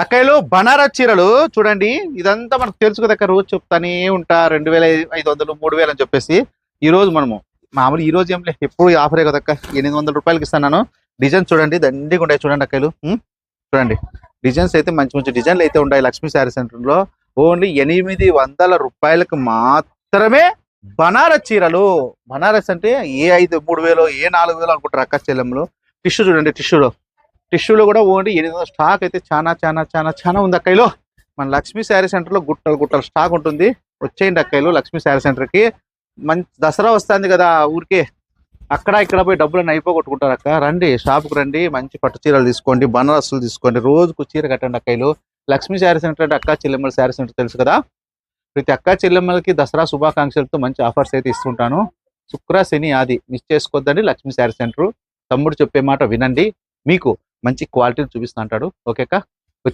అక్కయ్యలు బనారస్ చీరలు చూడండి. ఇదంతా మనకు తెలుసు కదా, రోజు చెప్తానే ఉంటా 2500 3000 అని చెప్పేసి. ఈ రోజు మనము మామూలు ఈ రోజు ఏం లేదు, ఎప్పుడు ఆఫరే కదా అక్క. 800 రూపాయలకి ఇస్తాను. డిజైన్ చూడండి, దండిగా ఉంటాయి చూడండి అక్కయ్యలు. చూడండి డిజైన్స్ అయితే మంచి మంచి డిజైన్లు అయితే ఉంటాయి లక్ష్మీ శారీ సెంటర్ లో. ఓన్లీ 800 రూపాయలకు మాత్రమే బనారస్ చీరలు. బనారస్ అంటే ఏ 3000 ఏ 4000 అనుకుంటారు అక్క చెల్లెమ్మలు. టిష్యూ చూడండి, టిష్యూలో కూడా ఓన్లీ 800 స్టాక్ అయితే చాలా చాలా చాలా చాలా ఉంది అక్కయ్యలో. మన లక్ష్మీ శారీ సెంటర్ లో గుట్టలు గుట్టలు స్టాక్ ఉంటుంది. వచ్చేయండి అక్కయ్యలు లక్ష్మీ శారీ సెంటర్ కి. మంచి దసరా వస్తుంది కదా, ఊరికే అక్కడ ఇక్కడ పోయి డబ్బులను అయిపోగొట్టుకుంటారు అక్క. రండి షాప్కి రండి, మంచి పట్టు చీరలు తీసుకోండి, బనారస్సులు తీసుకోండి, రోజుకు చీర కట్టండి అక్కయ్యలు. లక్ష్మీ శారీ సెంటర్ అంటే అక్క చెల్లెమ్మల శారీ సెంటర్ తెలుసు కదా. ప్రతి అక్క చెల్లెమ్మలకి దసరా శుభాకాంక్షలతో మంచి ఆఫర్స్ అయితే ఇస్తుంటాను. శుక్ర శని ఆది మిస్ చేసుకోవద్దండి. లక్ష్మీ శారీ సెంటర్ తమ్ముడు చెప్పే మాట వినండి, మీకు మంచి క్వాలిటీని చూపిస్తా అంటాడు. ఓకే అక్క.